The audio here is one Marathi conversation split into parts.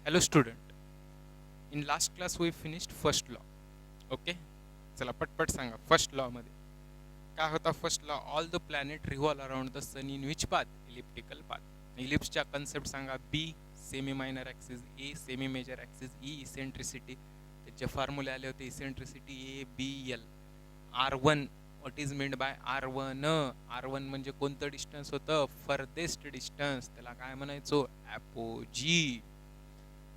Hello student, in last class we finished first law. Okay, चला पटपट सांगा फर्स्ट लॉ मध्ये काय होता. First law, all the planet revolve around the sun in which path, elliptical path. इलिप्सच्या कन्सेप्ट सांगा. B semi minor axis, a semi major axis, e eccentricity. त्याचे फॉर्म्युले आले होते. Eccentricity a b l. R1 what is meant by R1. R1 म्हणजे कोणतं डिस्टन्स होतं, फर्देस्ट डिस्टन्स. त्याला काय म्हणायचो, ॲपोजी.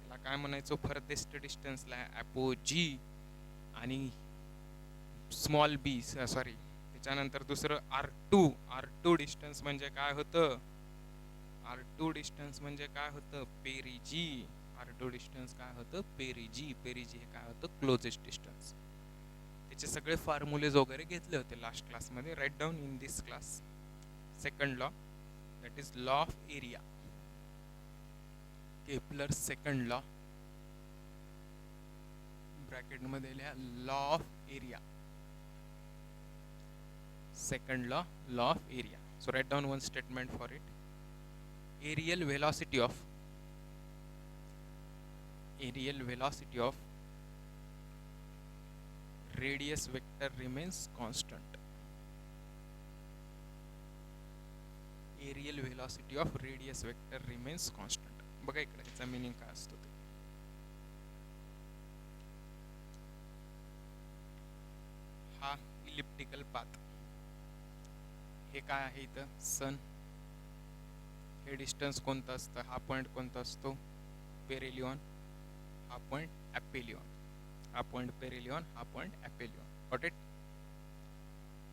त्याला काय म्हणायचो, फर्देस्ट डिस्टन्सला ॲपोजी. आणि स्मॉल बी सॉरी त्याच्यानंतर दुसरं R2 डिस्टन्स म्हणजे काय होतं, R2 डिस्टन्स म्हणजे काय होतं, पेरिजी. R2 डिस्टन्स काय होतं, पेरिजी. पेरिजी हे काय होतं, क्लोजेस्ट डिस्टन्स. त्याचे सगळे फॉर्म्युलेज वगैरे घेतले होते लास्ट क्लासमध्ये. Write down in this class. Second law, that is law of area. Kepler second law, bracket मध्ये लिहा law of area. Second law, law of area. So write down one statement for it. Aerial velocity of radius vector remains constant. Aerial velocity of radius vector remains constant. बघा इकडे याचा मीनिंग काय असतो ते. हा इलिप्टिकल पाथ, हे काय आहे इथं, सन. हे डिस्टन्स कोणतं असतं, हा पॉईंट कोणता असतो, पेरिलियॉन. हा पॉईंट ॲपेलियॉन. हा पॉईंट पेरिलियॉन, हा पॉईंट ॲपेलियॉन. Got it.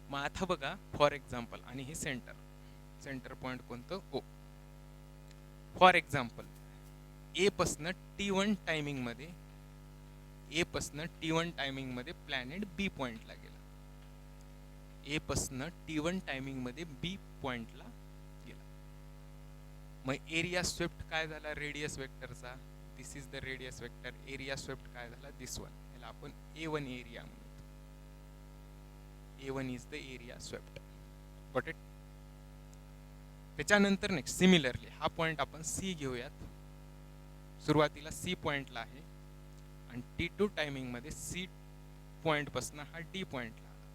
मग आता बघा फॉर एक्झाम्पल, आणि हे सेंटर पॉईंट कोणतं, ओ. फॉर एक्झाम्पल, ए पासनं T1 टायमिंगमध्ये प्लॅनेट बी पॉईंटला गेला. ए पासनं T1 टायमिंगमध्ये बी पॉईंटला गेला. मग एरिया स्वेप्ट काय झाला रेडियस वेक्टरचा, this is the radius vector. Area swept काय झाला, दिस वन. याला आपण A1 एरिया म्हणतो. A1 is the area swept. Got it. त्याच्यानंतर नेक्स्ट सिमिलरली हा पॉईंट आपण सी घेऊयात. सुरुवातीला सी पॉईंटला आहे आणि T2 टायमिंगमध्ये सी पॉईंटपासून हा डी पॉईंटला आला.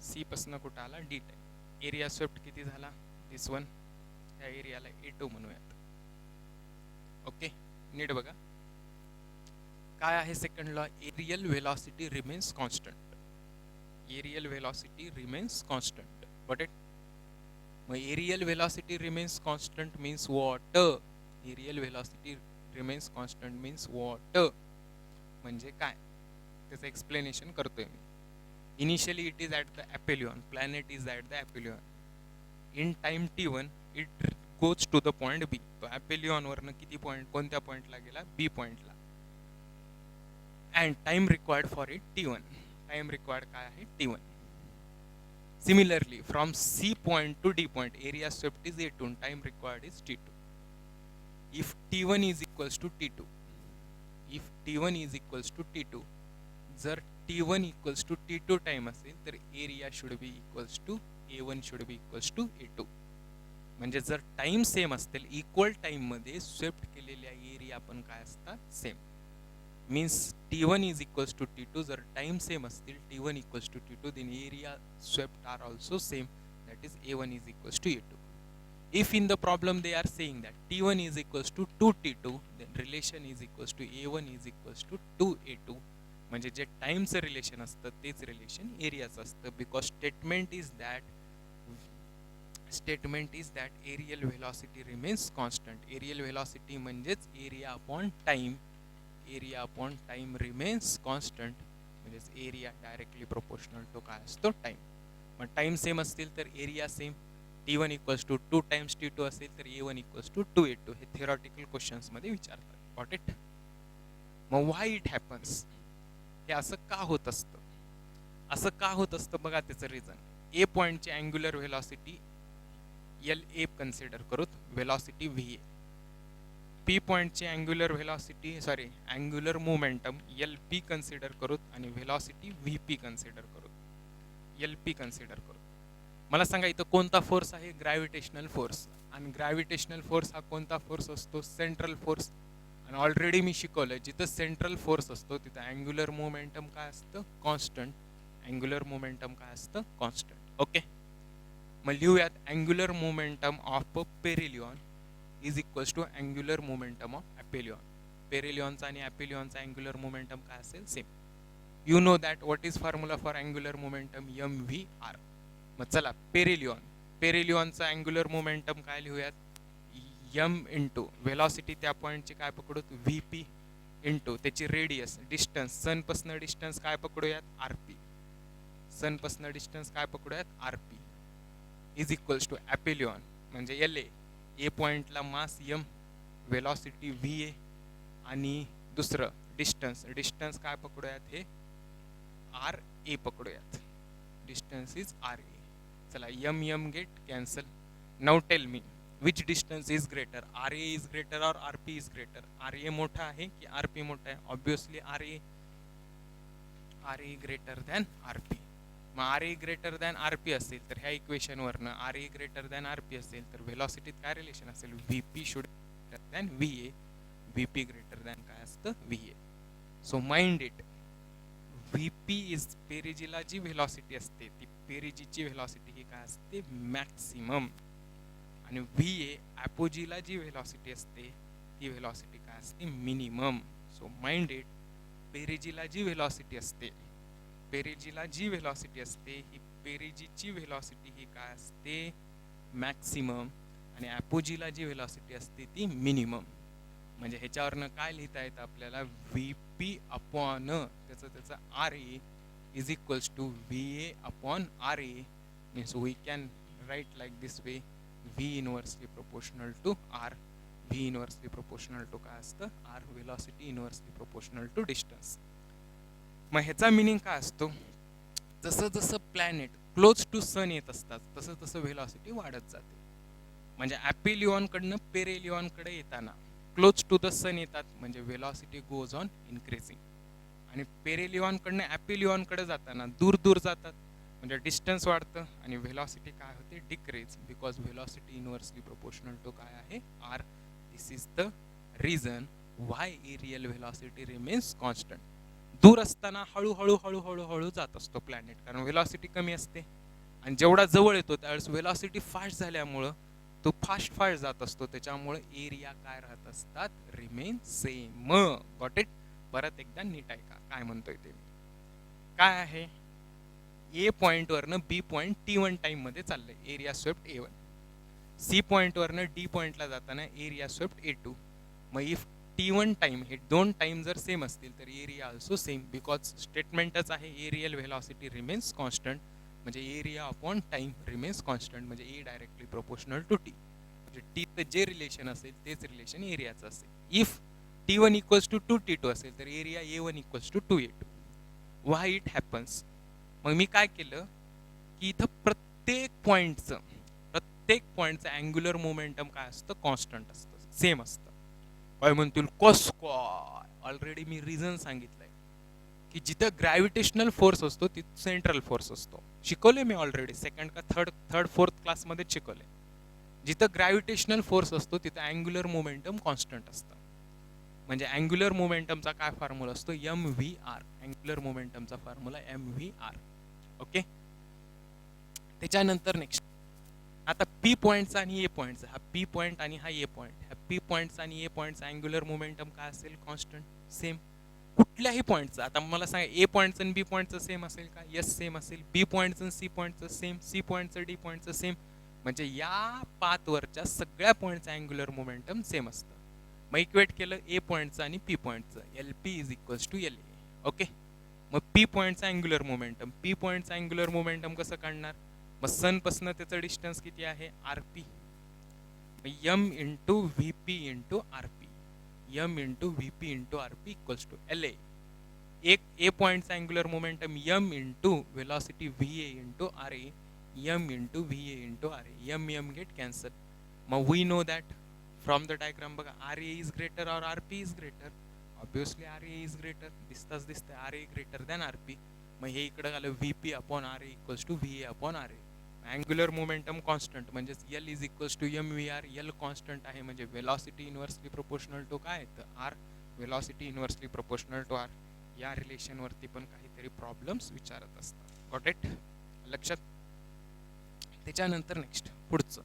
सी पासून कुठं आला, डी टाइम. एरिया स्वेप्ट किती झाला, दिस वन. त्या एरियाला A2 म्हणूयात. ओके, नीट बघा काय आहे second law. Areal velocity remains constant. Areal velocity remains constant. Got it. मग areal velocity remains constant means what. Areal velocity remains constant means what म्हणजे काय, त्याचं एक्सप्लेनेशन करतोय मी. Initially it is at the aphelion, planet is at the aphelion. In time T1 it goes to the point B. तो aphelion वरनं किती पॉइंट, कोणत्या पॉइंटला गेला, B पॉइंटला. and time required for it T1. time required काय आहे, T1. Similarly from C point to D point area swept is A2 and time required is T2. If T1 is equals to T2, जर T1 equals to T2 time असेल तर area should be equals to A1 should be equals to A2. म्हणजे जर टाइम सेम असतील, इक्वल टाइममध्ये स्वेप्ट केलेल्या एरिया पण काय असतात, same. Means T1 is equals to T2. जर टाइम सेम असतील, T1 equals to T2, then area swept are also same, that is A1 is equals to A2. If in the problem they are saying that T1 is equals to 2T2, then relation is equals to A1 is equals to 2A2. म्हणजे जे टाइमचं रिलेशन असतं तेच रिलेशन एरियाचं असतं. Because statement is that areal velocity remains constant. Areal velocity म्हणजेच area upon time remains constant. म्हणजेच एरिया डायरेक्टली प्रोपोर्शनल टू काय असतो, टाइम. मग टाइम सेम असतील तर area same. T1 equals to 2 times T2 असेल तर A1 इक्वल्स टू 2A2. हे थिअरॉटिकल क्वेश्चन्समध्ये विचारतात. Got it. मग व्हाय इट हॅपन्स, हे असं का होत असतं, बघा त्याचं रिझन. ए पॉईंटची अँग्युलर व्हेलॉसिटी LA कन्सिडर करूत, व्हेलॉसिटी VA. पी पॉईंटची अँग्युलर मोमेंटम LP कन्सिडर करूत आणि व्हेलॉसिटी VP कन्सिडर करूत, LP कन्सिडर करूत. मला सांगा इथं कोणता फोर्स आहे, ग्रॅव्हिटेशनल फोर्स. आणि ग्रॅव्हिटेशनल फोर्स हा कोणता फोर्स असतो? Central force. आणि ऑलरेडी मी शिकवलं जिथं सेंट्रल फोर्स असतो तिथं अँग्युलर मोमेंटम काय असतं? कॉन्स्टंट. अँग्युलर मोमेंटम काय असतं? कॉन्स्टंट. ओके, मग लिहूयात angular momentum of perihelion is equals to angular momentum of aphelion. पेरिलियॉनचा आणि ॲपेलियॉनचा अँग्युलर मोमेंटम काय असेल? Same. You know that what is formula for angular momentum? MVR. मग चला पेरिलियॉन, पेरिलियॉनचा अँग्युलर मोमेंटम काय लिहूयात? M इंटू व्हेलॉसिटी त्या पॉईंटची काय पकडू? VP इंटू त्याची रेडियस डिस्टन्स, सनपासनं डिस्टन्स काय पकडूयात? RP. सनपासनं डिस्टन्स काय पकडूयात? RP इज इक्वल्स टू ॲपेलियॉन म्हणजे LA. ए पॉईंटला मास M, व्हेलॉसिटी VA आणि दुसरं डिस्टन्स, डिस्टन्स काय पकडूयात? हे RA पकडूयात. Distance is RA. चला M get cancel. Now tell me which distance is greater? RA is greater or RP is greater? RA मोठा आहे की RP मोठा आहे? Obviously RA greater than RP. मग RA ग्रेटर दॅन RP असेल तर ह्या इक्वेशनवरनं RA ग्रेटर दॅन RP असेल तर व्हेलॉसिटीत काय रिलेशन असेल? VP should greater than VA. VP greater than काय असतं? VA. So mind it, VP is पेरिजीला जी व्हेलॉसिटी असते ती पेरिजीची व्हेलॉसिटी ही काय असते? मॅक्सिमम. आणि VA ॲपोजीला जी व्हेलॉसिटी असते ती व्हेलॉसिटी काय असते? मिनिमम. सो माइंड इट, पेरिजीला जी व्हेलॉसिटी असते, पेरिजीला जी व्हेलॉसिटी असते ही पेरिजीची व्हेलॉसिटी ही काय असते? मॅक्सिमम. आणि ॲपोजीला जी व्हेलॉसिटी असते ती मिनिमम. म्हणजे ह्याच्यावरनं काय लिहिता येतं आपल्याला? VP अपॉन त्याचं RA is equals to VA upon RA. Means we can write like this way, V inversely proportional to R. V inversely proportional to काय असतं? R. Velocity inversely proportional to distance. मग ह्याचा मिनिंग काय असतो? जसं जसं प्लॅनेट क्लोज टू सन येत असतात तसं तसं व्हेलॉसिटी वाढत जाते. म्हणजे ॲपेलियॉनकडनं पेरिलियॉनकडे येताना क्लोज टू द सन येतात म्हणजे व्हेलॉसिटी गोज ऑन इन्क्रीजिंग. आणि पेरिलियॉनकडनं ॲपेलियॉनकडे जाताना दूर दूर जातात म्हणजे डिस्टन्स वाढतं आणि व्हेलॉसिटी काय होते? Decrease. Because velocity inversely proportional to काय आहे? R. This is the reason why areal velocity remains constant. दूर असताना हळूहळू हळूहळू हळू जात असतो प्लॅनेट कारण व्हेलॉसिटी कमी असते. आणि जेवढा जवळ येतो त्यावेळेस व्हेलॉसिटी फास्ट झाल्यामुळं तो फास्ट जात असतो. त्याच्यामुळे एरिया काय राहत असतात? Remain same. Got it? परत एकदा नीट ऐका काय म्हणतोय ते. काय आहे? ए पॉईंटवरनं बी पॉईंट T1 टाईममध्ये चाललंय, एरिया स्वेप्ट A1. सी पॉईंटवरनं डी पॉईंटला जाताना एरिया स्वेप्ट A2. मग इफ T1 टाईम हे दोन टाईम जर सेम असतील तर एरिया ऑल्सो सेम. बिकॉज स्टेटमेंटच आहे एरियल व्हेलॉसिटी रिमेन्स कॉन्स्टंट. म्हणजे area upon time remains constant म्हणजे ए डायरेक्टली प्रोपोर्शनल टू टी. म्हणजे टीचं जे रिलेशन असेल तेच रिलेशन एरियाचं असेल. If T1 equals to 2T2 असेल तर area A1 equals to 2A2. Why it happens? मग मी काय केलं की इथं प्रत्येक पॉईंटचं अँग्युलर मोमेंटम काय असतं? कॉन्स्टंट असतं, सेम असतं. काय म्हणतील? कस काय? ऑलरेडी मी रिझन सांगितलंय की जिथं ग्रॅव्हिटेशनल फोर्स असतो तिथं सेंट्रल फोर्स असतो. शिकवले मी ऑलरेडी सेकंड का थर्ड फोर्थ क्लासमध्ये शिकवले. जिथं ग्रॅव्हिटेशनल फोर्स असतो तिथं अँग्युलर मोमेंटम कॉन्स्टंट असतं. म्हणजे अँग्युलर मोमेंटमचा काय फॉर्म्युला असतो? MVR. अँग्युलर मोमेंटमचा फॉर्म्युला MVR. ओके, त्याच्यानंतर नेक्स्ट आता पी पॉईंटचा आणि ए पॉईंटचा, हा पी पॉईंट आणि हा ए पॉईंट, ह्या पी पॉईंटचा आणि ए पॉईंटचा अँग्युलर मोमेंटम काय असेल? Constant, same. कुठल्याही पॉईंटचं, आता मला सांगा ए पॉईंटचं आणि बी पॉईंटचं सेम असेल का? यस सेम असेल. बी पॉईंटचं आणि सी पॉईंटचं सेम, सी पॉईंटचं डी पॉईंटचं सेम. म्हणजे या पाथवरच्या सगळ्या पॉईंटचं अँग्युलर मोमेंटम सेम असतं. मग इक्वेट केलं ए पॉईंटचं आणि पी पॉईंटचं, LP is equals to LA. Okay, मग पी पॉईंटचा अँग्युलर मोमेंटम, पी पॉईंटचा अँग्युलर मोमेंटम कसं काढणार? मग सनपासून त्याचं डिस्टन्स किती आहे? RP. M into VP into RP, M into VP into RP equals to LA. एक ए पॉईंटचा angular momentum M into velocity VA into RA, M into VA into RA. M get cancel. मग we know that from the diagram बघा, RA is greater or RP is greater? Obviously RA is greater. दिसतंय RA ग्रेटर दॅन RP. मग हे इकडे आलं VP upon RA equals to VA upon RA. Angular momentum constant म्हणजेच L is equals to M V R. L constant आहे म्हणजे वेलॉसिटी इन्व्हर्सली प्रोपोर्शनल टू काय तर R. Velocity inversely proportional to R. या रिलेशनवरती पण काहीतरी प्रॉब्लेम्स विचारत असतात. Got it? लक्षात? त्याच्यानंतर नेक्स्ट पुढचं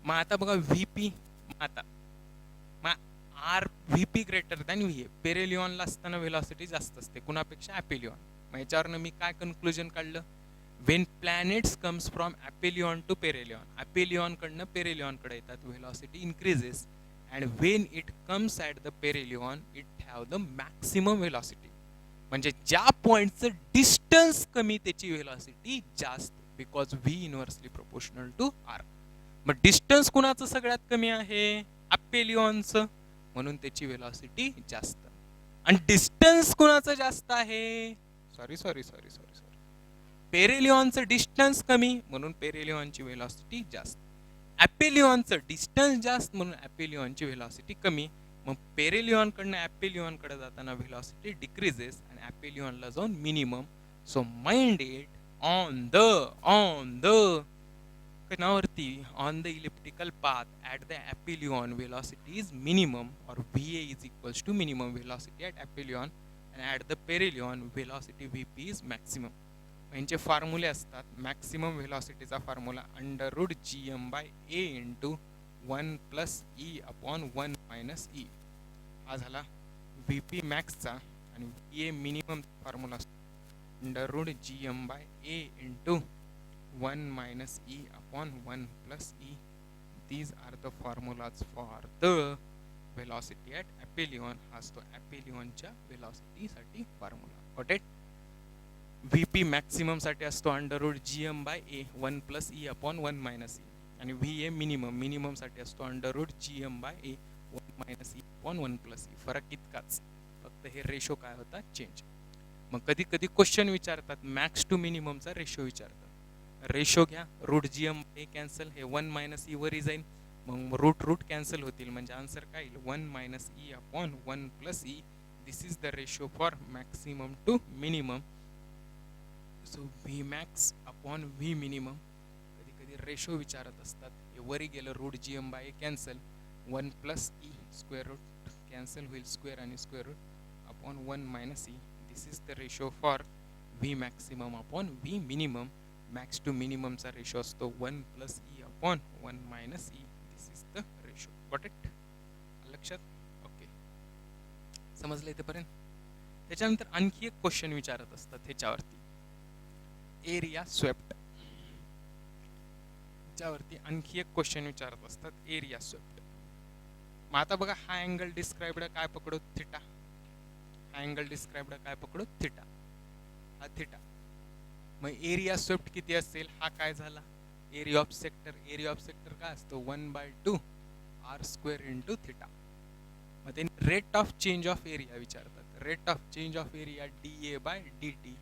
मग आता बघा व्ही पी. आता मग are V P greater than V A. पेरेलिऑनला असताना व्हेलॉसिटी जास्त असते कुणापेक्षा? ॲपेलिऑन. मग याच्यावरनं मी काय कन्क्लुजन काढलं? When planets comes from aphelion to perihelion. ॲपेलिऑनकडनं पेरेलिऑनकडे येतात, velocity increases. And when it comes at the perihelion it have the maximum velocity. म्हणजे ज्या पॉईंटचं डिस्टन्स कमी त्याची व्हेलॉसिटी जास्त, because V inversely proportional to R. मग डिस्टन्स कुणाचं सगळ्यात कमी आहे? ॲपेलिऑनचं, म्हणून त्याची व्हेलॉसिटी जास्त. आणि डिस्टन्स कुणाचं जास्त आहे? सॉरी पेरेलिऑनचं डिस्टन्स कमी म्हणून पेरेलिऑनची व्हेलॉसिटी जास्त. ॲपेलिऑनचं डिस्टन्स जास्त म्हणून ॲपेलिऑनची व्हेलॉसिटी कमी. मग पेरेलिऑनकडनं ॲपेलिऑनकडे जाताना व्हेलॉसिटी डिक्रीजेस आणि ॲपेलिऑनला जाऊन minimum. So mind it on the कणावरती on the elliptical path at the aphelion velocity is minimum और V A is equals to minimum velocity at aphelion and at the perihelion velocity V P is maximum. यांचे फॉर्म्युले असतात. मॅक्सिमम व्हेलॉसिटीचा formula under root G M by A into 1 plus E upon 1 minus E. हा झाला व्ही पी मॅक्सचा. आणि व्ही ए मिनिमम फॉर्म्युला असतो under root G M by A into 1 minus E upon 1 plus E. These are the formulas for the velocity at aphelion. हा असतो ॲपेलिऑनच्या व्हेलॉसिटीसाठी formula. Got it? V P मॅक्सिममसाठी असतो under root G M by A 1 plus E upon 1 minus E. आणि व्ही ए मिनिममसाठी असतो under root G M by A 1 minus E upon 1 plus E. फरक इतकाच, फक्त हे रेशो काय होता? चेंज. मग कधी कधी क्वेश्चन विचारतात मॅक्स टू मिनिममचा रेशो विचारतात. रेशो घ्या, root G M A cancel, हे 1 मायनस ई वरी जाईल, मग रूट कॅन्सल होतील, म्हणजे आन्सर काय येईल? 1 minus E upon 1 plus E. This is the ratio for maximum to minimum. So V max upon V minimum. कधी कधी रेशो विचारत असतात. हे वरी गेलं root G M by A cancel, 1 plus E square root cancel होईल, स्क्वेअर आणि square root upon 1 minus E. This is the ratio for V maximum upon V minimum. Max to मिनिममचा रेशो असतो 1 plus E upon 1 minus E. This is the ratio. Got it? लक्षात? ओके, समजलं इथेपर्यंत? त्याच्यानंतर आणखी एक क्वेश्चन विचारत असतात ह्याच्यावरती, एरिया स्वेप्ट. त्याच्यावरती आणखी एक क्वेश्चन विचारत असतात, एरिया स्वेप्ट. मग आता बघा, हा अँगल डिस्क्राइब्ड काय पकडू? थिटा. हा अँगल डिस्क्राइब्ड काय पकडू? थिटा. हा थिटा. मग एरिया स्वेप्ट किती असेल? हा काय झाला? Area of sector. Area of sector काय असतो? 1/2 आर स्क्वेअर इंटू थिटा. मग ते rate of change of area विचारतात. Rate of change of area D A by D T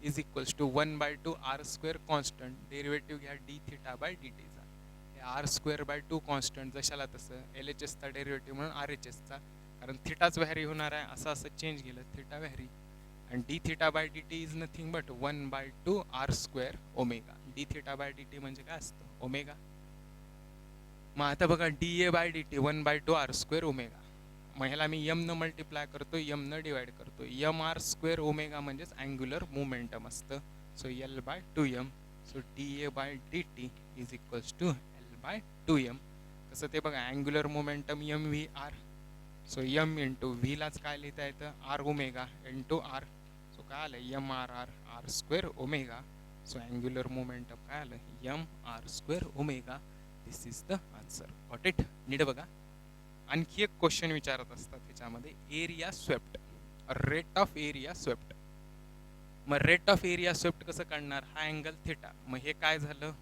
is equals to 1/2 R square constant. Derivative घ्या डी थिटा बाय डी टीचा. आर स्क्वेअर बाय 2 कॉन्स्टंट, जशाला तसं. एल एच एसचा डेरिवेटिव्ह म्हणून आर एच एसचा, कारण थिटाच व्हॅरी होणार आहे. असं असं चेंज केलं, थिटा व्हॅरी. आणि D theta by D T is nothing but 1/2 R square omega. D theta by D T म्हणजे काय असतं? ओमेगा. मग आता बघा, D A by D T 1/2 R square omega. मग ह्याला मी एम न मल्टिप्लाय करतो, एम न डिवाइड करतो. एम आर स्क्वेअर ओमेगा म्हणजेच अँग्युलर मोमेंटम असतं. So L by 2m. So D A by D T is equals to L by 2m. कसं ते बघा, angular momentum M V R. So M into व्हीलाच काय लिहिता येतं? R omega into R. So काय आलं? M R R R square omega. So angular momentum काय आलं? M R square omega. This is the answer. Got it? नीट बघा, आणखी एक क्वेश्चन विचारत असतात त्याच्यामध्ये, area swept. Rate of area swept. मग रेट ऑफ एरिया स्वेप्ट कसं काढणार? हा अँगल थिटा. मग हे काय झालं?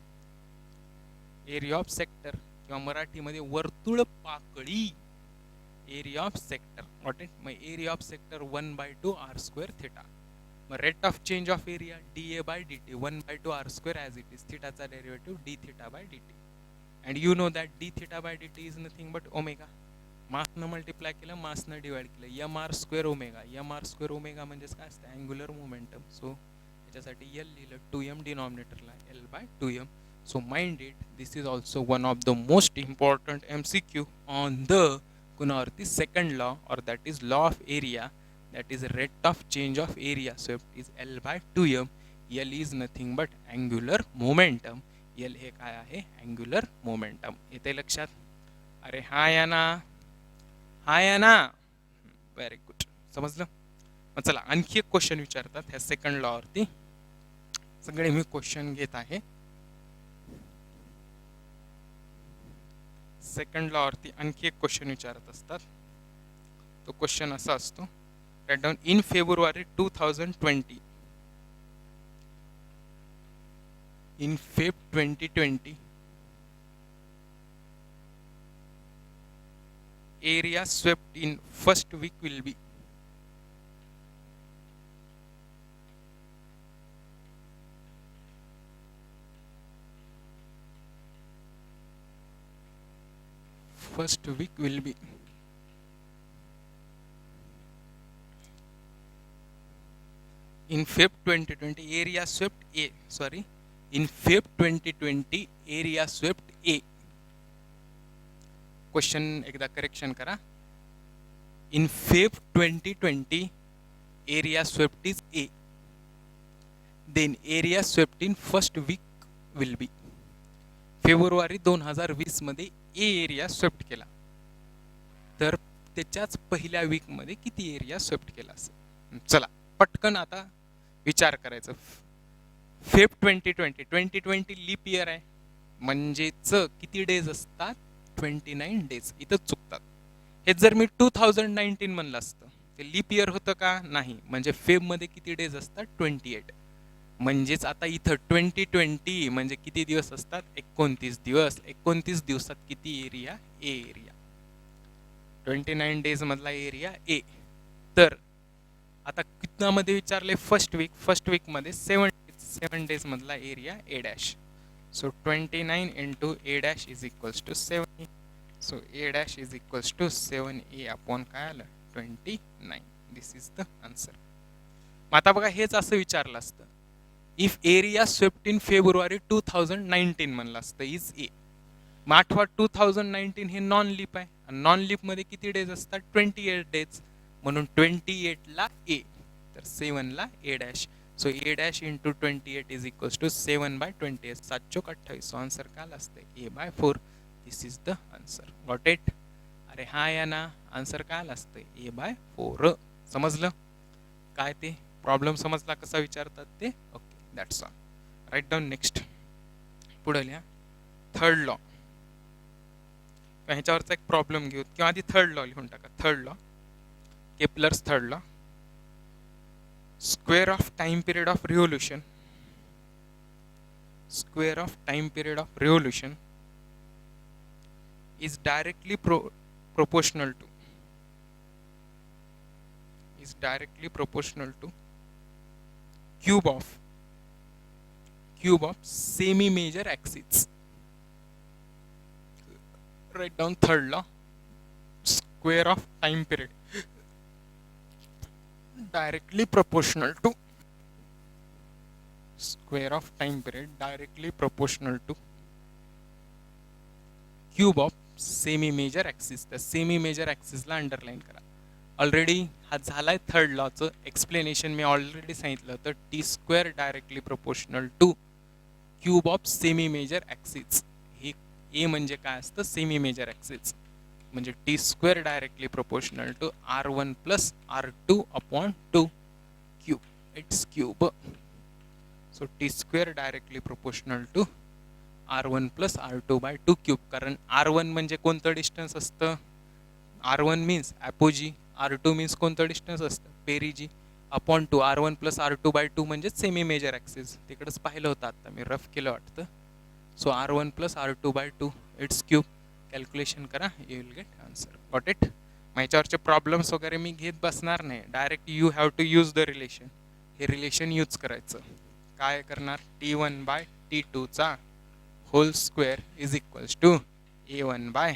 एरिया ऑफ सेक्टर, किंवा मराठीमध्ये वर्तुळ पाकळी. Area of sector. Got it? मग area of sector 1/2 R square theta. मग rate of change of area D A by D T 1/2 R square as it is. थिटाचा derivative D theta by D T. And you know that D theta by D T is nothing but omega. मासनं मल्टिप्लाय केलं, मासनं डिवाइड केलं. M R square omega. M R square omega म्हणजेच काय असतं? Angular momentum. सो त्याच्यासाठी एल लिहिलं, 2m डिनॉमिनेटरला, L by 2m. So mind it, this is also one of the most important MCQ on the कुणावरती सेकंड लॉ, और that is law of area, that is rate of change of area swept is L by 2m. L is nothing but angular momentum. L हे काय आहे, angular momentum. येते लक्षात? अरे हा या ना, हा या ना, व्हेरी गुड, समजलं. मग चला आणखी एक क्वेश्चन विचारतात ह्या सेकंड लॉ वरती. सगळे मी क्वेश्चन घेत आहे. सेकंड लॉ वरती आणखी एक क्वेश्चन विचारत असतात. तो क्वेश्चन असा असतो, write down in February 2020, in Feb 2020, area swept in first week will be. First week will be. In Feb 2020 area swept A, sorry, in Feb 2020 area swept A. Question एकदा करेक्शन करा. In Feb 2020 area swept is A, then area swept in first week will be. February 2020 मध्ये ए एरिया स्वेप्ट केला, तर त्याच्याच पहिल्या वीक मध्ये किती एरिया स्वेप्ट केला असेल. चला पटकन आता विचार करायचं. फेब 2020 लीप इयर आहे, म्हणजेच किती डेज असतात, 29 डेज. इथं चुकतात. हे जर मी 2019 म्हणलं असतं ते लीप इयर होतं का, नाही. म्हणजे फेब मध्ये किती डेज असतात, 28. म्हणजेच आता इथं 2020 म्हणजे किती दिवस असतात, 29 दिवस. 29 दिवसात किती एरिया, ए एरिया. 29 डेज मधला एरिया ए. तर आता कितनामध्ये विचारले, फर्स्ट वीक मध्ये 7 डेज मधला area A dash. So 29 into A dash is equals to 7. So A dash is equals to 7a upon काय आलं, 29. This is the answer. मग आता बघा, हेच असं विचारलं असतं, if area swept in February 2019 म्हणलं असतं इज ए. मग आठवा 2019 हे नॉन लीप आहे, नॉन लीप मध्ये किती डेज असतात, 28 डेज. म्हणून 28 ला ए, तर 7 ला A dash. So A dash into 28 is equals to 7/28. 7 चोक 28. आन्सर काय असते, A/4. This is the answer. Got it. अरे हा या ना, आन्सर काय असते, A/4. समजलं काय ते प्रॉब्लेम, समजला कसा विचारतात ते. Okay, that's all. Write down next. पुढे लिहा थर्ड लॉ. ह्याच्यावरचा एक प्रॉब्लेम घेऊ किंवा आधी थर्ड लॉ लिहून टाका. Third law, Kepler's third law. Square of time period of revolution, square of time period of revolution is directly proportional to cube of semi major axis. Write down third law. Square of time period directly proportional to square of time period directly proportional to cube of semi major axis. तर सेमी मेजर ॲक्सिसला अंडरलाईन करा. ऑलरेडी हा झालाय थर्ड लॉचं एक्सप्लेनेशन मी ऑलरेडी सांगितलं होतं. T square directly proportional to cube of semi major axis. हे ए म्हणजे काय असतं, सेमी मेजर ॲक्सिस. म्हणजे T square directly proportional to R1 plus R2 upon 2 cube. It's cube. So T square directly proportional to R1 plus R2 by 2 cube. कारण R1 म्हणजे कोणतं डिस्टन्स असतं, R1 मीन्स ॲपोजी, R2 मीन्स कोणतं डिस्टन्स असतं, पेरिजी, upon 2. R1 plus R2 by 2 म्हणजे सेमी मेजर ॲक्सिस. तिकडंच पाहिलं होतं आता मी, रफ केलं वाटतं. So R1 plus R2 by 2 it's cube. Calculation करा, you will get answer. Got it. मग याच्यावरचे प्रॉब्लेम्स वगैरे मी घेत बसणार नाही, direct you have to use the relation. हे रिलेशन यूज करायचं. काय करणार, T1 बाय T2 चा whole square is equals to A1 by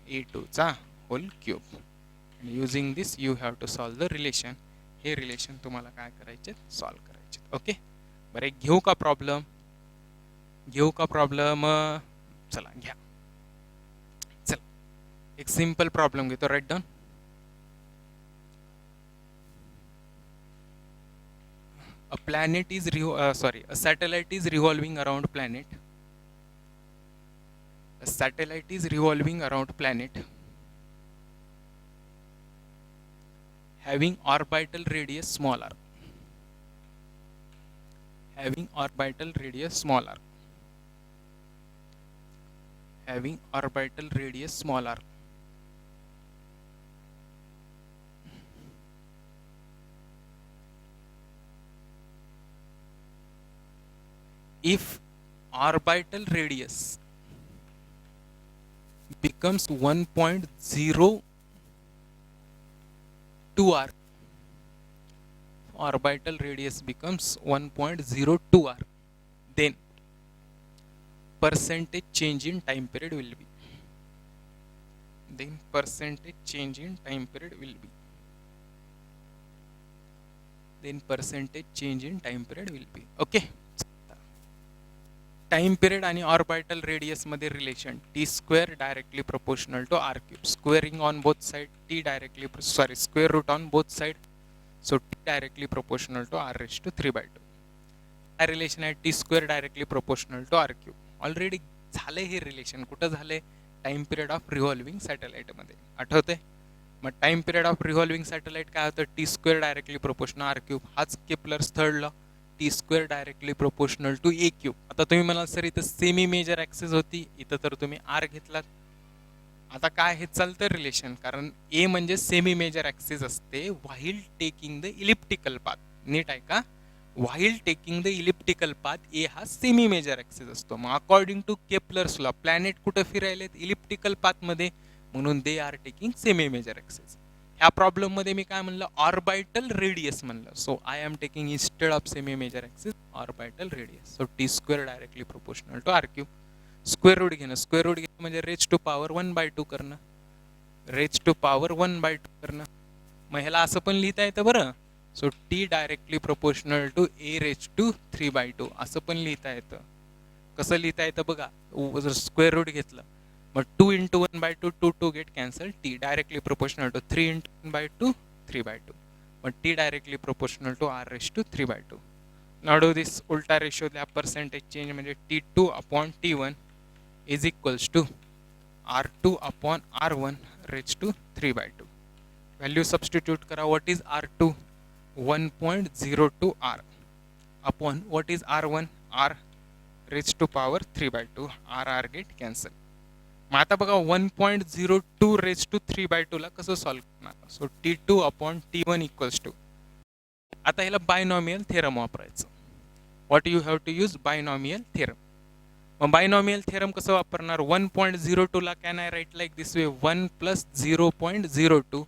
A2 चा whole cube. and using this you have to solve the relation. हे रिलेशन तुम्हाला काय करायचे, सॉल्व करायचे. ओके, बरं एक घेऊ का प्रॉब्लेम? चला घ्या. चला एक सिंपल प्रॉब्लेम घेतो. Write down. A satellite is revolving around planet. A satellite is revolving around planet having orbital radius small r. Having orbital radius small r. Having orbital radius small r. If orbital radius becomes 1.02 r, orbital radius becomes 1.02 r, then percentage change in time period will be. Then percentage change in time period will be. Then percentage change in time period will be. Okay. Time period आणि ऑर्बिटल रेडियस मध्ये relation T square directly proportional to R cube. Squaring on both side T directly square root on both side. So T directly proportional to R raise to 3/2. काय रिलेशन आहे? T square directly proportional to R cube. Already झाले हे रिलेशन. कुठं झाले? Time period of revolving satellite मध्ये. आठवते? मग time period of revolving satellite काय होतं? T square directly proportional R cube. हाच Kepler's third law. T square directly proportional to A cube. आता तुम्ही म्हणाल सर इथं सेमी मेजर ॲक्सिस होती, इथं तर तुम्ही आर घेतलात. आता काय हे चालतं रिलेशन, कारण ए म्हणजे सेमी मेजर ॲक्सिस असते while taking the elliptical path. नीट आहे का? While taking the elliptical path A हा सेमी मेजर ॲक्सिस असतो. मग according to Kepler's law planet कुठं फिरायलेत? इलिप्टिकल पाथमध्ये, म्हणून they are taking semi major axis. ह्या प्रॉब्लेम मध्ये मी काय म्हणलं? ऑर्बिटल रेडियस म्हणलं. So I am taking instead of semi major axis orbital radius. So T square directly proportional to R cube. Square root घेणं. स्क्वेअर रूट घेणं म्हणजे रेज टू पॉवर 1/2 करणं. रेज टू पॉवर 1/2 करणं. मग ह्याला असं पण लिहिता येतं बरं. So T directly proportional to A raise to 3/2 असं पण लिहिता येतं. कसं लिहिता येतं बघा. जर स्क्वेअर रूट घेतलं मग 2 × 1/2 2 get cancel. T directly proportional to 3 × 1/2 3/2. मग T directly proportional to R raise to 3/2. Now do this उलटा रेशो द्या. पर्सेंटेज चेंज म्हणजे T2/T1 is equals to R2/R1 raise to 3/2. Value substitute करा. What is R2? 1.02 R upon what is R1? R raise to power 3/2. R get cancel. मग आता बघा 1.02 रेज टू 3/2 ला कसं सॉल्व्ह करणार? सो T2/T1 इक्वल्स टू, आता ह्याला बायनॉमियल थेरम वापरायचं. What you have to use? Binomial theorem. मग बायनॉमियल थेरम कसं वापरणार? 1.02 ला can I write like this way? 1 + 0.02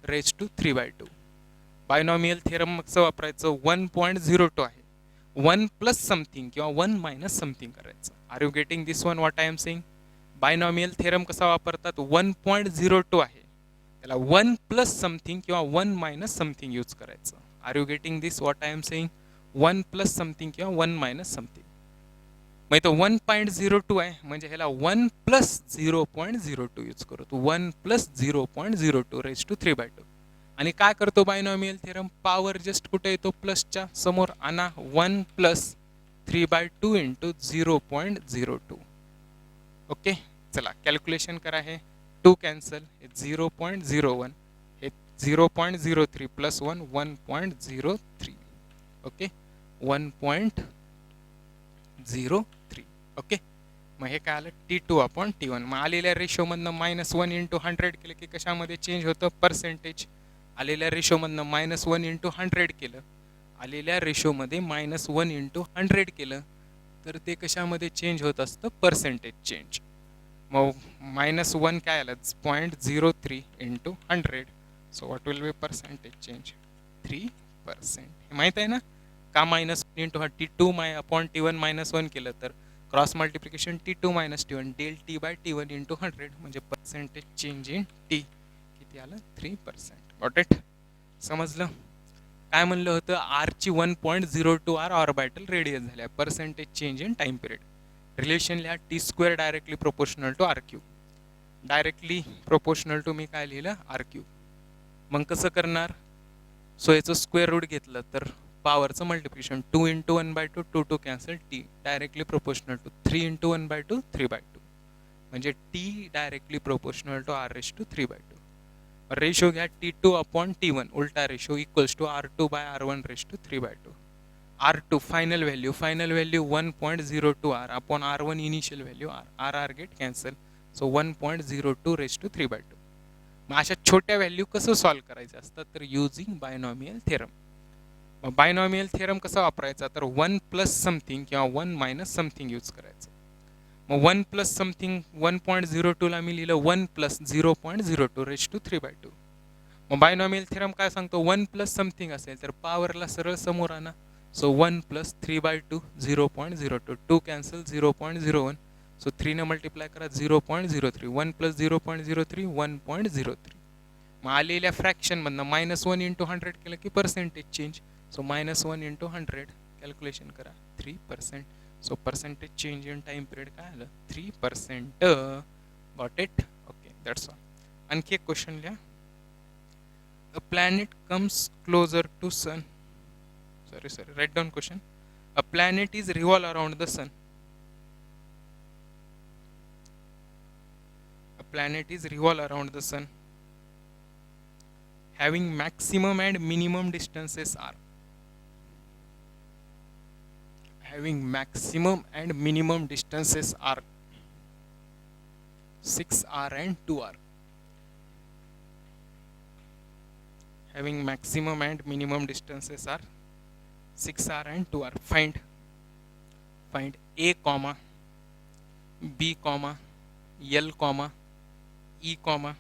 raise to 3/2. Binomial theorem कसं वापरायचं? 1.02 आहे, 1 + समथिंग किंवा 1 - समथिंग करायचं. Are you getting this one? What I am saying? Binomial theorem कसा वापरतात? 1.02 आहे, त्याला 1 + समथिंग किंवा 1 - समथिंग यूज करायचं. Are you getting this? What I am saying? 1 + something किंवा 1 - समथिंग. मग इथं 1.02 आहे म्हणजे ह्याला 1 + 0.02 यूज करतो. 1 + 0.02 रेज टू 3/2. आणि काय करतो बायनॉमियल थेरम? पॉवर जस्ट कुठे येतो? प्लसच्या समोर आणा. 1 + 3/2 × 0.02. ओके. चला कॅल्क्युलेशन करा. हे 2 कॅन्सल, 0.01, हे 0.03 + 1 1.03. ओके, 1.03. ओके. मग हे काय आलं? T2/T1. मग आलेल्या रेशोमधनं -1 × 100 केलं की कशामध्ये चेंज होतं? पर्सेंटेज. आलेल्या रेशोमधनं -1 × 100 केलं, आलेल्या रेशोमध्ये -1 × 100 केलं तर ते कशामध्ये चेंज होत असतं? Percentage change. मग -1 काय आलं? 0.03 × 100. So what will be percentage change? 3%. हे माहीत आहे ना? का -1 × T2/T1 -1 केलं तर cross multiplication T2 - T1 del T/T1 × 100 म्हणजे पर्सेंटेज चेंज इन T किती आलं? 3%. Got it? समजलं? काय म्हणलं होतं, आरची 1.02 आर ऑर्बिटल रेडियस झाल्या, percentage change in time period. Relation लिहा, T square directly proportional to R cube. Directly proportional to मी काय लिहिलं, आर क्यूब. मग कसं करणार, सो याचं स्क्वेअर रूट घेतलं तर पॉवरचं multiplication, 2 × 1/2, 2 2 cancel, T directly proportional to 3 × 1/2, 3/2, म्हणजे T directly proportional to R raise to 3/2. Ratio घ्या T2/T1, उलटा ratio equals to R2/R1 raise to 3/2. R2 final value 1.02 R upon R1 initial value R get cancel, so 1.02 raise to 3/2. मग अशा छोट्या व्हॅल्यू कसं सॉल्व्ह करायचं असतं, तर युझिंग बायनॉमियल थेरम. मग बायनॉमियल थेरम कसा वापरायचा, तर 1 प्लस समथिंग किंवा 1 मायनस समथिंग यूज करायचं. मग 1 प्लस समथिंग 1.02ला मी लिहिलं 1 प्लस 0.02 रेश टू 3/2. मग बायनॉमियल थेरम काय सांगतो, 1 प्लस समथिंग असेल तर पॉवरला सरळ समोर आणा, सो 1 प्लस 3/2, 0.02, 2 कॅन्सल, 0.01, सो 3 ने मल्टिप्लाय करा, 0.03, 1 प्लस 0.03, 1.03. मग आलेल्या फ्रॅक्शनमधनं -1 × 100 केलं की पर्सेंटेज चेंज, सो -1 × 100 कॅल्क्युलेशन करा, 3%. So percentage change in time period काय आलं, 3%. Got it, okay, that's all. आणखी एक क्वेश्चन लिहा. A planet comes closer to sun, sorry, write down question. A planet is revolve around the sun. A planet is revolve around the sun having maximum and minimum distances are. Having maximum and minimum distances are 6r and 2r. Having maximum and minimum distances are 6r and 2r. Find A comma B comma L comma E comma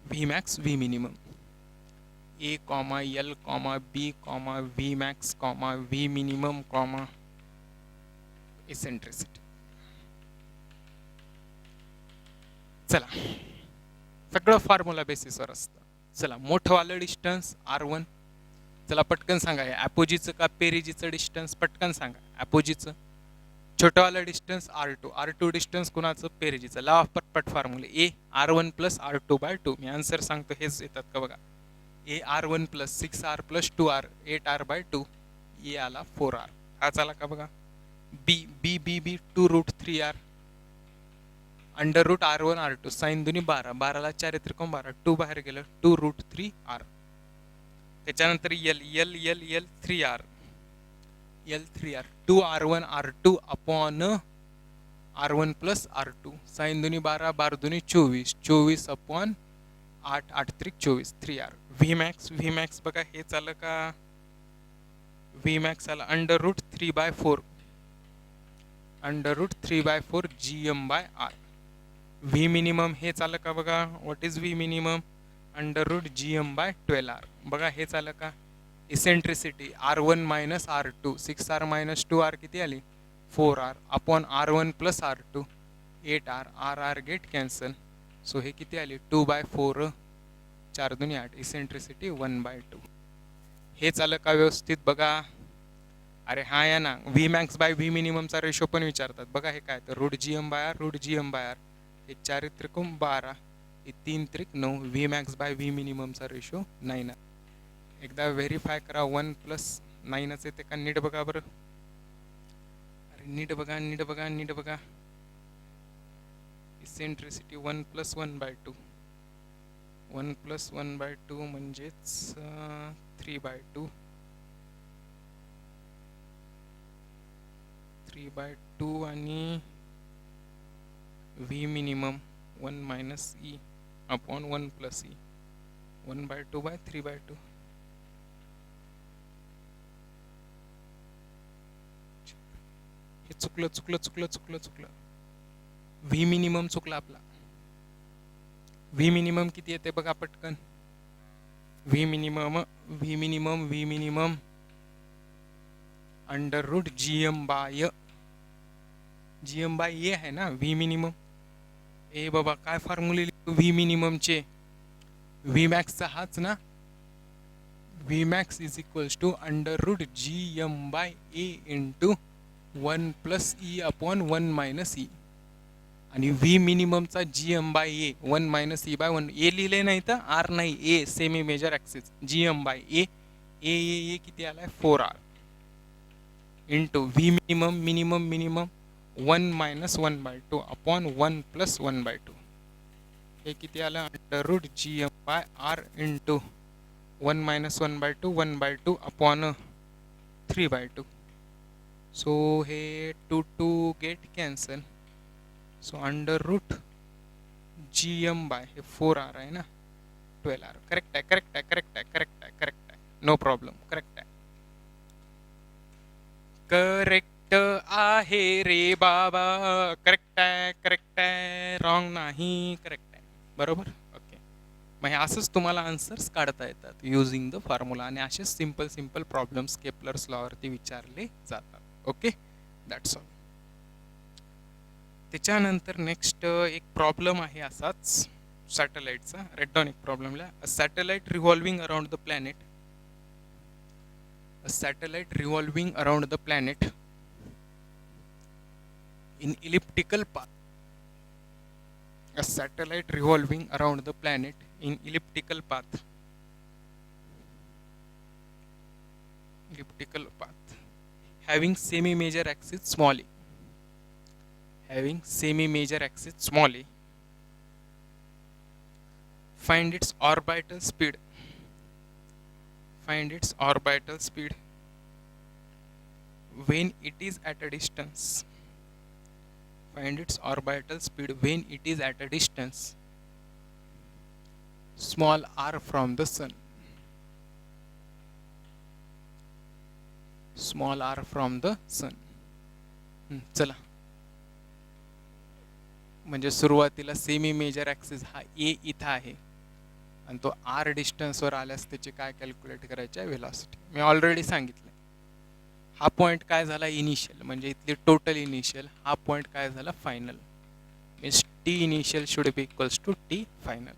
V max V minimum. A comma L comma B comma V max comma V minimum comma eccentricity. चला, सगळं फॉर्म्युला बेसिसवर असतं. चला, मोठंवालं डिस्टन्स R1. चला पटकन सांगा, ॲपोजीचं का पेरिजीचं डिस्टन्स, पटकन सांगा. ॲपोजीचं. छोटंवालं डिस्टन्स R2 डिस्टन्स कुणाचं, पेरिजीचं. लॉ ऑफ पटपट फॉर्म्युले, A R1 + R2/2. Me answer सांगतो, हेच येतात का बघा. A R1 + 6R + 2R 8R/2. ए आला 4R. हा झाला का बघा. B 2√3R √R1 R2 sign दुनी 12, 12ला 4 त्रिकोण 12, 2 बाहेर गेलं, 2√3R. त्याच्यानंतर L 3R 2R1 R2 upon R1 + R2 sign दुनी 12, 12 दुनी 24, 24 अपॉन 8, 8 त्रिक 24, 3R. V max बघा, हे चालं का, V max आला √3/4 GM/R. V minimum हे चालं का बघा, what is V minimum, √GM/12R. बघा हे चालं का. Eccentricity R1 - R2, 6R - 2R किती आली, 4R upon R1 + R2 8R, R get cancel, so हे किती आली, 2/4, 4 दुनी 8, इसेंट्रिसिटी 1/2. हे चालं का व्यवस्थित बघा. अरे हा या ना, V max / V minimum चा रेशो पण विचारतात बघा. हे काय, तर √GM/R, हे 4 त्रिकोण 12, हे 3 त्रिक 9, V max / V minimum चा रेशो 9. एकदा व्हेरीफाय करा, 1 + 9च येते का, नीट बघा बरं. अरे नीट बघा. इसेंट्रिसिटी 1 + 1/2, 1 + 1/2 म्हणजेच 3/2, 3/2 आणि V minimum 1 - E upon 1 + E, 1/2/3/2. हे चुकलं. V minimum चुकला आपला. V minimum किती येते बघा पटकन. V minimum √GM/A आहे ना V minimum. ए बाबा, काय फॉर्म्युले V minimum चे, V max चा हाच ना, Vmax is equals to under root gm by a into 1 plus e upon 1 minus e. आणि व्ही मिनिममचा G M by A 1 minus E by 1 A लिहिले नाही तर आर नाही A semi major axis G M by A A किती आलाय 4r into V minimum minimum minimum 1 minus 1 by 2 upon 1 plus 1 by 2 हे किती आलं under root G M by R into 1 minus 1 by 2 upon 3 by 2. So हे 2 get cancel. So under root G M by हे 4r आहे ना 12r. करेक्ट आहे. No problem. करेक्ट आहे रे बाबा. करेक्ट आहे रॉंग नाही. करेक्ट आहे बरोबर. ओके मग हे असंच तुम्हाला आन्सर्स काढता येतात युजिंग द फॉर्म्युला आणि असेच सिंपल प्रॉब्लेम्स केपलर्स लॉवरती विचारले जातात. Okay that's all. त्याच्यानंतर नेक्स्ट एक प्रॉब्लेम आहे असाच सॅटेलाइटचा. रेड डाऊन एक प्रॉब्लेमला. A satellite revolving around the planet. A satellite revolving around the planet in elliptical path. A satellite revolving around the planet in elliptical path. Having semi-major axis small a. Find its orbital speed. When it is at a distance. Small r from the sun. चला म्हणजे सुरुवातीला सेमी मेजर ॲक्सिस हा ए इथं आहे आणि तो आर डिस्टन्सवर आल्यास त्याची काय कॅल्क्युलेट करायची आहे व्हेलॉसिटी. मी ऑलरेडी सांगितलं. हा पॉईंट काय झाला इनिशियल म्हणजे इथली टोटल इनिशियल. हा पॉईंट काय झाला final. Means T initial should be equals to T final.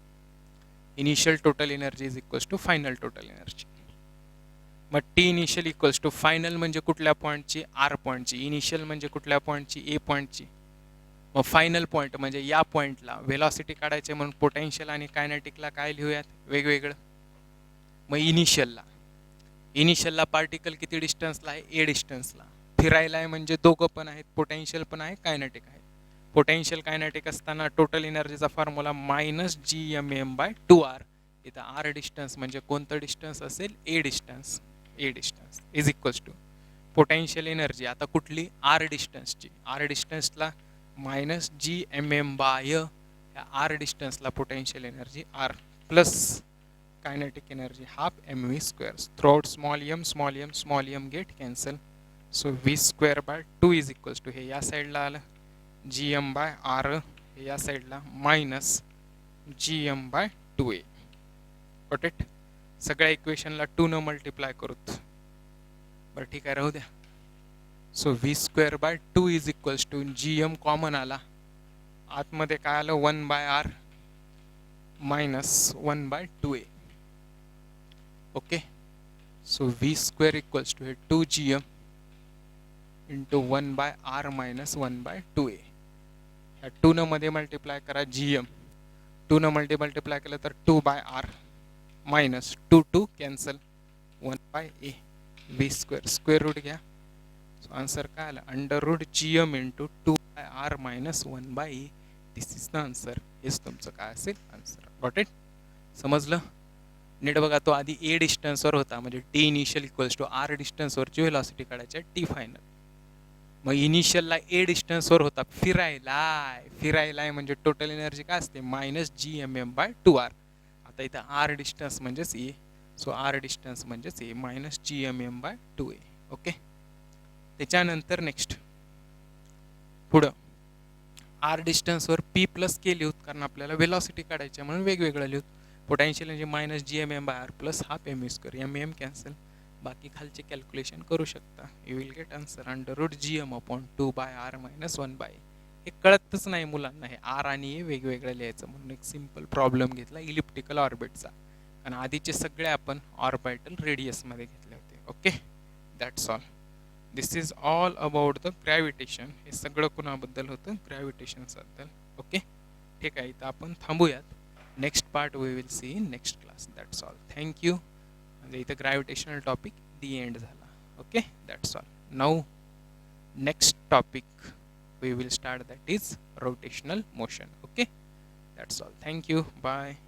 Initial total energy is equals to final total energy. मग T initial equals to final म्हणजे कुठल्या पॉईंटची आर पॉईंटची. इनिशियल म्हणजे कुठल्या पॉईंटची ए पॉईंटची. मग फायनल पॉईंट म्हणजे या पॉईंटला व्हेलॉसिटी काढायचे म्हणून पोटेन्शियल आणि कायनेटिकला काय लिहूयात वेगवेगळं. मग इनिशियलला पार्टिकल किती डिस्टन्सला आहे ए डिस्टन्सला. फिरायला आहे म्हणजे दोघं पण आहेत पोटेन्शियल पण आहे कायनेटिक आहे. पोटेन्शियल कायनेटिक असताना टोटल एनर्जीचा formula minus G M M by 2r. इथं आर डिस्टन्स म्हणजे कोणतं डिस्टन्स असेल A distance is equals to potential energy आता कुठली आर डिस्टन्सची. आर डिस्टन्सला minus G M M by ह्या आर डिस्टन्सला potential energy R plus kinetic energy half M V square. Throughout small M get cancel. So V square by 2 is equals to हे या साईडला आलं जी एम बाय आर हे या साईडला minus G M by 2a. Got it. सगळ्या इक्वेशनला 2 न मल्टिप्लाय करूत. बरं ठीक आहे राहू द्या. So V square by 2 is equals to G M common आला आतमध्ये काय आलं 1 by R minus 1 by 2a. Okay so V square equals to हे 2 G M into 1 by R minus 1 by 2a. ह्या 2 न मध्ये मल्टिप्लाय करा जी एम. 2 न मल्टिप्लाय केलं तर 2 by R minus 2 cancel 1 by A V square. Square root घ्या. सो आन्सर काय आलं under root G M into 2 by R minus 1 by A. This is the answer. हेच तुमचं काय असेल आन्सर. Got it. समजलं नीट बघा. तो आधी ए डिस्टन्सवर होता म्हणजे T initial equals to R डिस्टन्सवरची व्हेलॉसिटी काढायची टी फायनल. मग इनिशियलला ए डिस्टन्सवर होता फिरायलाय म्हणजे टोटल एनर्जी काय असते minus G M M by 2r. आता इथं आर डिस्टन्स म्हणजेच ए. सो आर डिस्टन्स म्हणजेच A minus G M M by 2a. Okay त्याच्यानंतर नेक्स्ट पुढं आर डिस्टन्सवर पी प्लस के लिहूत कारण आपल्याला व्हेलॉसिटी काढायची म्हणून वेगवेगळं लिहूत. पोटेन्शियल म्हणजे minus G M M by R plus half M square. M M cancel. बाकी खालचे कॅल्क्युलेशन करू शकता. You will get answer under root G M upon 2 by R minus 1 by. हे कळतच नाही मुलांना हे आर आणि ए वेगवेगळं लिहायचं म्हणून एक सिम्पल प्रॉब्लेम घेतला इलिप्टिकल ऑर्बिटचा. आणि आधीचे सगळे आपण ऑर्बिटल रेडियसमध्ये घेतले होते. Okay, that's all. This is all about the gravitation. हे सगळं कुणाबद्दल होतं? ग्रॅव्हिटेशनबद्दल. ओके, ठीक आहे. इथं आपण थांबूयात. Next part we will see in next class. That's all. Thank you. म्हणजे इथं ग्रॅव्हिटेशनल टॉपिक दी एंड झाला. Okay, that's all. Now next topic we will start, that is rotational motion. Okay, that's all. Thank you. Bye.